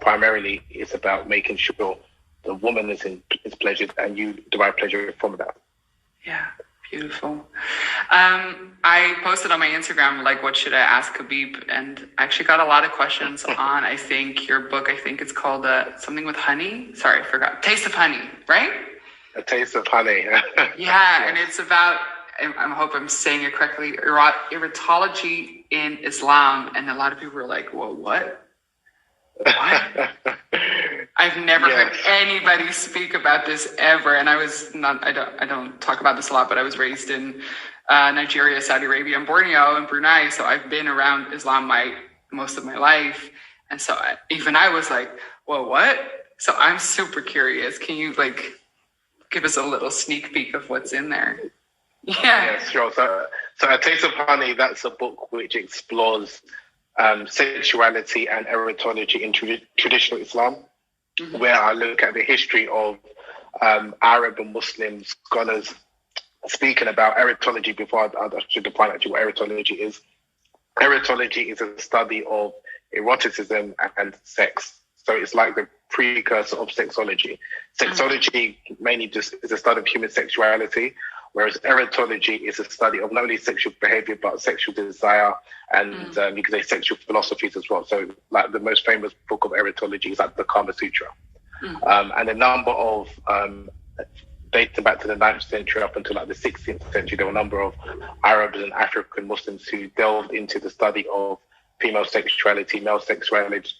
primarily it's about making sure the woman is pleasured and you derive pleasure from that. Yeah, beautiful. I posted on my Instagram, like, what should I ask Habeeb? And I actually got a lot of questions on, I think, your book. I think it's called something with honey. Sorry, I forgot. Taste of Honey, right? A Taste of Honey. Yeah, and it's about, I hope I'm saying it correctly, erotology in Islam. And a lot of people were like, well, what? What? I've never heard anybody speak about this ever. And I don't talk about this a lot, but I was raised in Nigeria, Saudi Arabia, and Borneo and Brunei. So I've been around Islam most of my life. And so I was like, well, what? So I'm super curious. Can you give us a little sneak peek of what's in there? Yeah, sure. So A Taste of Honey, that's a book which explores sexuality and erotology in traditional Islam, where I look at the history of Arab and Muslim scholars speaking about erotology. Before I should define actually what erotology is. Erotology is a study of eroticism and sex. So it's like the precursor of sexology. Sexology mainly just is a study of human sexuality, whereas erotology is a study of not only sexual behavior, but sexual desire and you could say sexual philosophies as well. So like the most famous book of erotology is like the Kama Sutra. And a number of, dating back to the 9th century up until like the 16th century, there were a number of Arabs and African Muslims who delved into the study of female sexuality, male sexuality,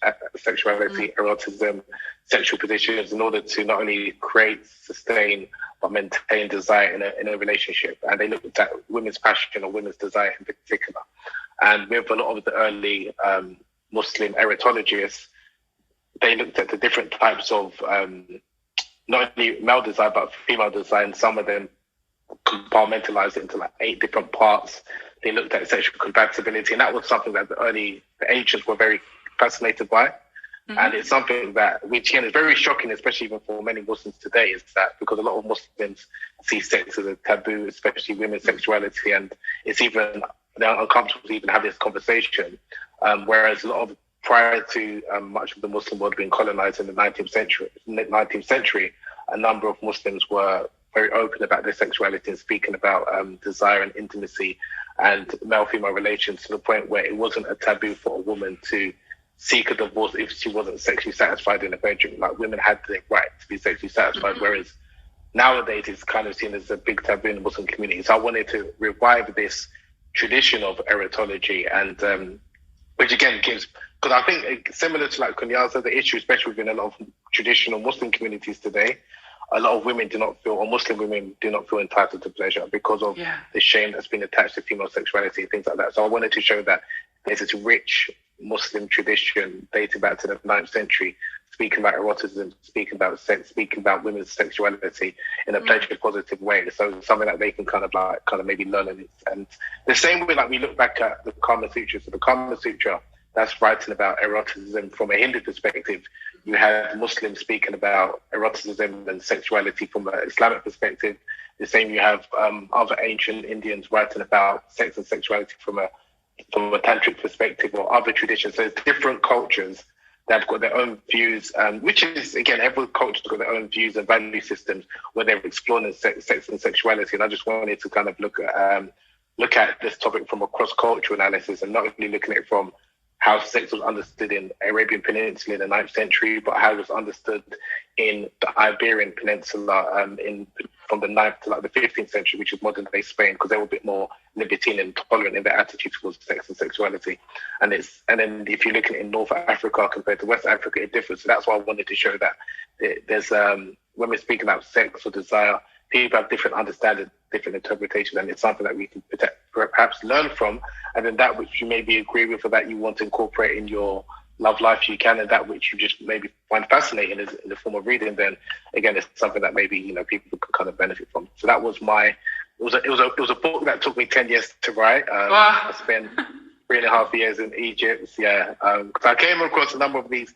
erotism, sexual positions in order to not only create, sustain, but maintain desire in a relationship. And they looked at women's passion or women's desire in particular. And with a lot of the early Muslim erotologists, they looked at the different types of not only male desire, but female desire. And some of them compartmentalized it into like 8 different parts. They looked at sexual compatibility, and that was something that the ancients were very fascinated by. And it's something that, which again is very shocking, especially even for many Muslims today, is that because a lot of Muslims see sex as a taboo, especially women's sexuality, and it's even, they're uncomfortable to even have this conversation. Whereas a lot of, prior to much of the Muslim world being colonized in the 19th century, a number of Muslims were very open about their sexuality and speaking about desire and intimacy and male-female relations, to the point where it wasn't a taboo for a woman to seek a divorce if she wasn't sexually satisfied in the bedroom. Like, women had the right to be sexually satisfied, whereas nowadays it's kind of seen as a big taboo in the Muslim community. So I wanted to revive this tradition of erotology, and which again gives, because I think similar to like Kunyaza, the issue, especially within a lot of traditional Muslim communities today, a lot of women do not feel, or Muslim women do not feel entitled to pleasure because of the shame that's been attached to female sexuality, things like that. So I wanted to show that there's this rich Muslim tradition dating back to the 9th century, speaking about eroticism, speaking about sex, speaking about women's sexuality in a pleasure positive way. So something that they can kind of maybe learn. And the same way, like, we look back at the Kama Sutra. So the Kama Sutra, that's writing about eroticism from a Hindu perspective. You have Muslims speaking about eroticism and sexuality from an Islamic perspective. The same, you have other ancient Indians writing about sex and sexuality from a tantric perspective, or other traditions. So different cultures that have got their own views, which is, again, every culture's got their own views and value systems where they're exploring sex and sexuality. And I just wanted to kind of look at this topic from a cross-cultural analysis, and not only looking at it from how sex was understood in Arabian Peninsula in the 9th century, but how it was understood in the Iberian Peninsula from the 9th to like the 15th century, which is modern day Spain, because they were a bit more libertine and tolerant in their attitude towards sex and sexuality. And then if you're looking in North Africa compared to West Africa, it differs. So that's why I wanted to show that there's when we're speaking about sex or desire, people have different understanding, different interpretations, and it's something that we can perhaps learn from. And then that which you maybe agree with, or that you want to incorporate in your love life, you can, and that which you just maybe find fascinating in the form of reading, then again, it's something that maybe, you know, people can kind of benefit from. So that was it was a book that took me 10 years to write. I spent 3.5 years in Egypt. Because I came across a number of these,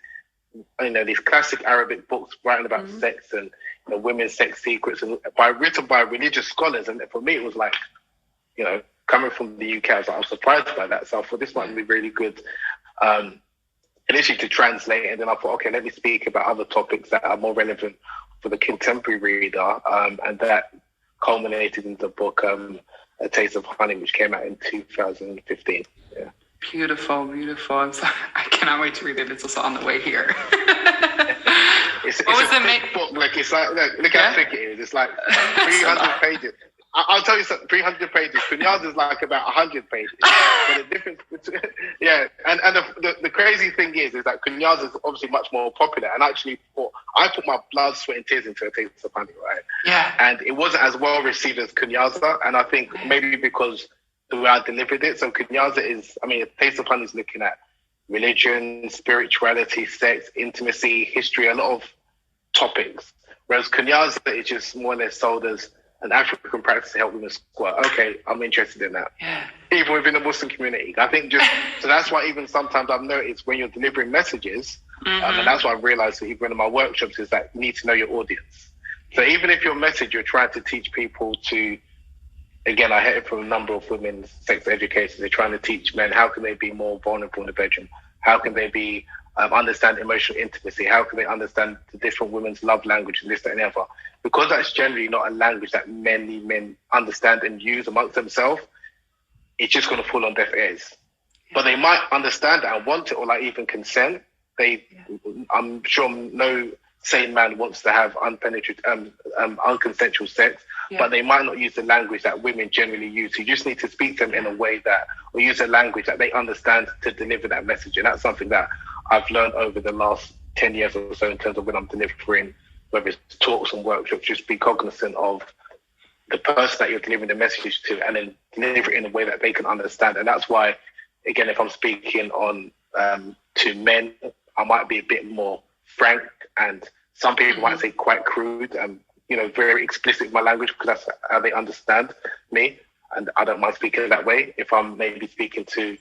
you know, these classic Arabic books writing about sex and, you know, women's sex secrets, and written by religious scholars. And for me, it was like, you know, coming from the UK, I was surprised by that. So I thought this might be really good initially to translate, and then I thought, okay, let me speak about other topics that are more relevant for the contemporary reader, and that culminated in the book A Taste of Honey, which came out in 2015. Yeah. Beautiful, beautiful. I cannot wait to read it. It's also on the way here. It's a thick book. Like, it's like, look how thick it is. It's like 300 pages. I'll tell you something, 300 pages. Kunyaza is like about 100 pages. But the difference between, and the crazy thing is that Kunyaza is obviously much more popular. And actually, I put my blood, sweat, and tears into A Taste of Honey, right? Yeah. And it wasn't as well received as Kunyaza. And I think maybe because the way I delivered it. So Kunyaza is, A Taste of Honey is looking at religion, spirituality, sex, intimacy, history, a lot of topics. Whereas Kunyaza is just more or less sold as an African practice to help women squirt. Okay, I'm interested in that. Yeah. Even within the Muslim community. I think so that's why even sometimes I've noticed when you're delivering messages, and that's what I've realized that even in my workshops is that you need to know your audience. So even if your message, you're trying to teach people to, again, I hear it from a number of women's sex educators, they're trying to teach men how can they be more vulnerable in the bedroom? How can they be understand emotional intimacy? How can they understand the different women's love language and this, that, and the other? Because that's generally not a language that many men understand and use amongst themselves, it's just going to fall on deaf ears. But they might understand that and want it, or like even consent. I'm sure no sane man wants to have unconsensual sex, but they might not use the language that women generally use. You just need to speak to them in a way or use a language that they understand to deliver that message. And that's something that I've learned over the last 10 years or so in terms of when I'm delivering, whether it's talks and workshops, just be cognizant of the person that you're delivering the message to and then deliver it in a way that they can understand. And that's why, again, if I'm speaking on to men, I might be a bit more frank, and some people might say quite crude and, very explicit in my language because that's how they understand me. And I don't mind speaking that way. If I'm maybe speaking to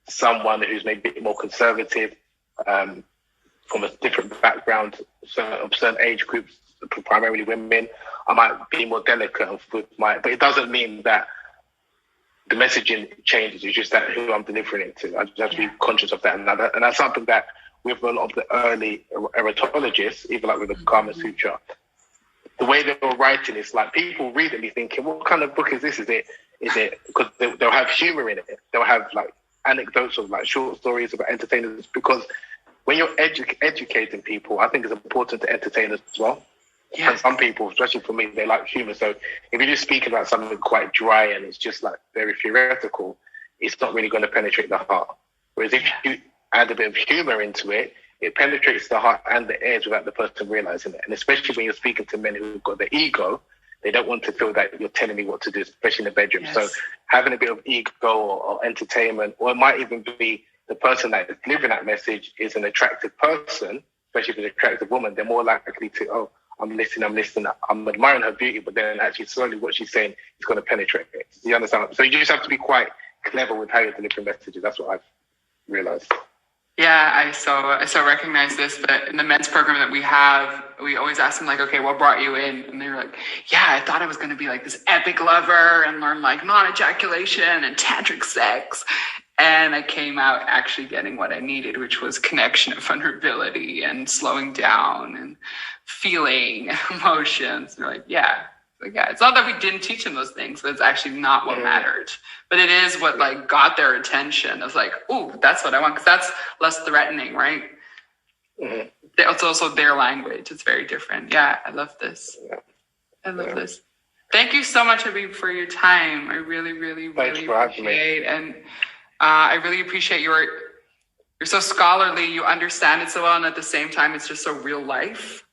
someone who's maybe a bit more conservative, from a different background, certain age groups, primarily women, I might be more delicate but it doesn't mean that the messaging changes. It's just that who I'm delivering it to. I just have to be conscious of that. And that's something that with a lot of the early erotologists, even like with the Kama Sutra, the way they were writing is like people read it and be thinking, what kind of book is this? Is it because they'll have humor in it. They'll have like anecdotes of like short stories about entertainers, because when you're educating people, I think it's important to entertain as well. Yeah. And some people, especially for me, they like humor. So if you're just speaking about something quite dry and it's just like very theoretical, it's not really going to penetrate the heart. Whereas if you add a bit of humor into it, it penetrates the heart and the ears without the person realizing it. And especially when you're speaking to men who've got the ego, they don't want to feel that you're telling me what to do, especially in the bedroom. Yes. So having a bit of ego or entertainment, or it might even be the person that is delivering that message is an attractive person, especially if it's an attractive woman, they're more likely to, I'm listening, I'm admiring her beauty, but then actually slowly what she's saying is going to penetrate it. Do you understand? So you just have to be quite clever with how you're delivering messages. That's what I've realized. Yeah, I so recognize this, but in the men's program that we have, we always ask them like, okay, what brought you in? And they're like, yeah, I thought I was going to be like this epic lover and learn like non-ejaculation and tantric sex. And I came out actually getting what I needed, which was connection and vulnerability and slowing down and feeling emotions. And they're like, yeah. It's not that we didn't teach them those things, but it's actually not what mattered. But it is what like got their attention. I was like, oh, that's what I want, because that's less threatening, right? Mm-hmm. It's also their language. It's very different. Yeah, I love this. I love this. Thank you so much, Habeeb, for your time. I really, really, really appreciate it. And I really appreciate you're so scholarly. You understand it so well, and at the same time, it's just so real life.